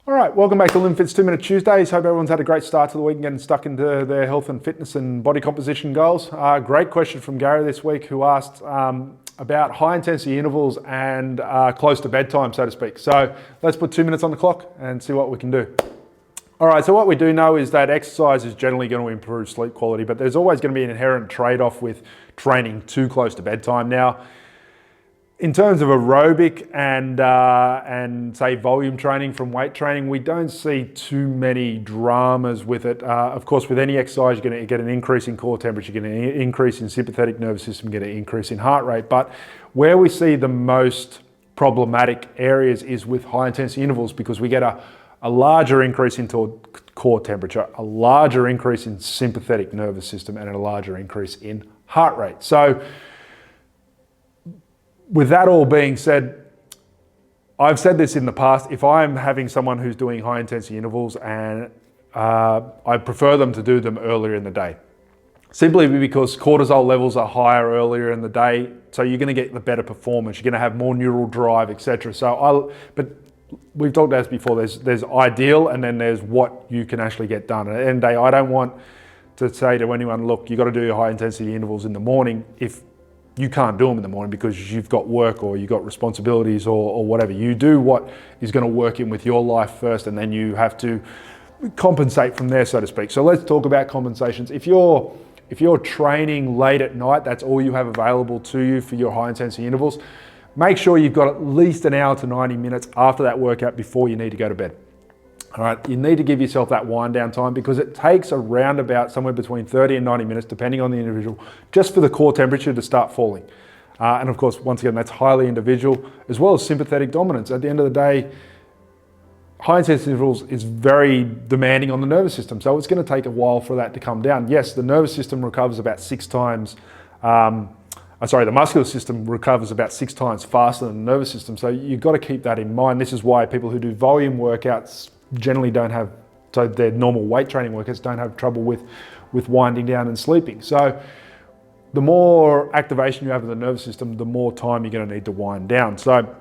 All right, welcome back to LimFit's 2 Minute Tuesdays. Hope everyone's had a great start to the week and getting stuck into their health and fitness and body composition goals. Great question from Gary this week, who asked about high intensity intervals and close to bedtime, so to speak. So let's put 2 minutes on the clock and see what we can do. All right, so what we do know is that exercise is generally going to improve sleep quality, but there's always going to be an inherent trade-off with training too close to bedtime. Now, in terms of aerobic and say volume training from weight training, we don't see too many dramas with it. Of course, with any exercise, you're going to get an increase in core temperature, you're going to get an increase in sympathetic nervous system, get an increase in heart rate. But where we see the most problematic areas is with high intensity intervals, because we get a larger increase in core temperature, a larger increase in sympathetic nervous system, and a larger increase in heart rate. So with that all being said, I've said this in the past, if I'm having someone who's doing high intensity intervals, and I prefer them to do them earlier in the day, simply because cortisol levels are higher earlier in the day, so you're going to get the better performance, you're going to have more neural drive, etc. But we've talked about this before, there's ideal and then there's what you can actually get done. At the end of the day, I don't want to say to anyone, look, you've got to do your high intensity intervals in the morning if you can't do them in the morning because you've got work or you've got responsibilities or whatever. You do what is going to work in with your life first, and then you have to compensate from there, so to speak. So let's talk about compensations. If you're training late at night, that's all you have available to you for your high intensity intervals, make sure you've got at least an hour to 90 minutes after that workout before you need to go to bed. All right, you need to give yourself that wind down time, because it takes around about somewhere between 30 and 90 minutes, depending on the individual, just for the core temperature to start falling. And of course, once again, that's highly individual, as well as sympathetic dominance. At the end of the day, high intensity intervals is very demanding on the nervous system. So it's going to take a while for that to come down. Yes, the nervous system recovers about 6 times, the muscular system recovers about 6 times faster than the nervous system. So you've got to keep that in mind. This is why people who do volume workouts generally don't have, so their normal weight training workouts don't have trouble with winding down and sleeping. So the more activation you have of the nervous system, the more time you're going to need to wind down. So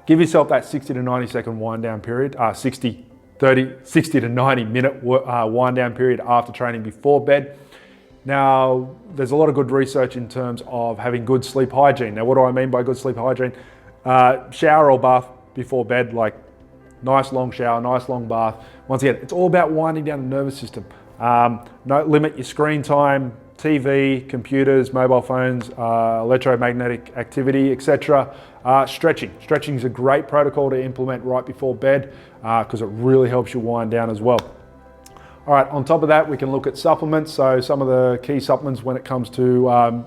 give yourself that 60 to 90 second wind down period, 60 to 90 minute wind down period after training before bed. Now, there's a lot of good research in terms of having good sleep hygiene. Now, what do I mean by good sleep hygiene? Shower or bath before bed, like nice long shower, nice long bath. Once again, it's all about winding down the nervous system. Limit your screen time, TV, computers, mobile phones, electromagnetic activity, etc. Stretching. Stretching is a great protocol to implement right before bed because it really helps you wind down as well. All right, on top of that, we can look at supplements. So some of the key supplements when it comes to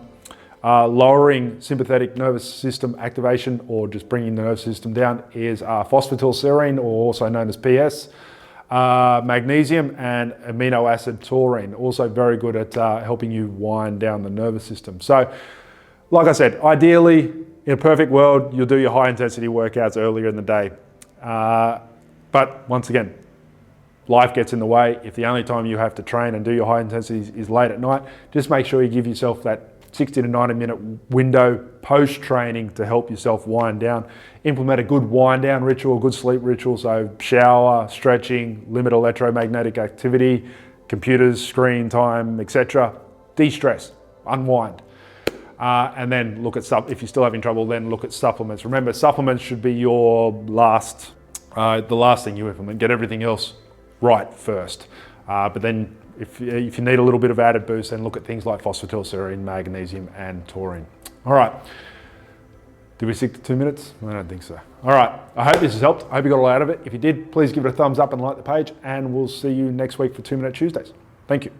lowering sympathetic nervous system activation or just bringing the nervous system down is phosphatidylserine, or also known as PS, magnesium, and amino acid taurine, also very good at helping you wind down the nervous system. So like I said, ideally, in a perfect world, you'll do your high intensity workouts earlier in the day. But once again, life gets in the way. If the only time you have to train and do your high intensities is late at night, just make sure you give yourself that 60 to 90 minute window post-training to help yourself wind down. Implement a good wind down ritual, good sleep ritual, so shower, stretching, limit electromagnetic activity, computers, screen time, etc. De-stress, unwind. And then look at if you're still having trouble, then look at supplements. Remember, supplements should be your the last thing you implement. Get everything else right first. But then if you need a little bit of added boost, then look at things like phosphatidylserine, magnesium, and taurine. All right. Did we stick to 2 minutes? I don't think so. All right. I hope this has helped. I hope you got a lot out of it. If you did, please give it a thumbs up and like the page, and we'll see you next week for 2 Minute Tuesdays. Thank you.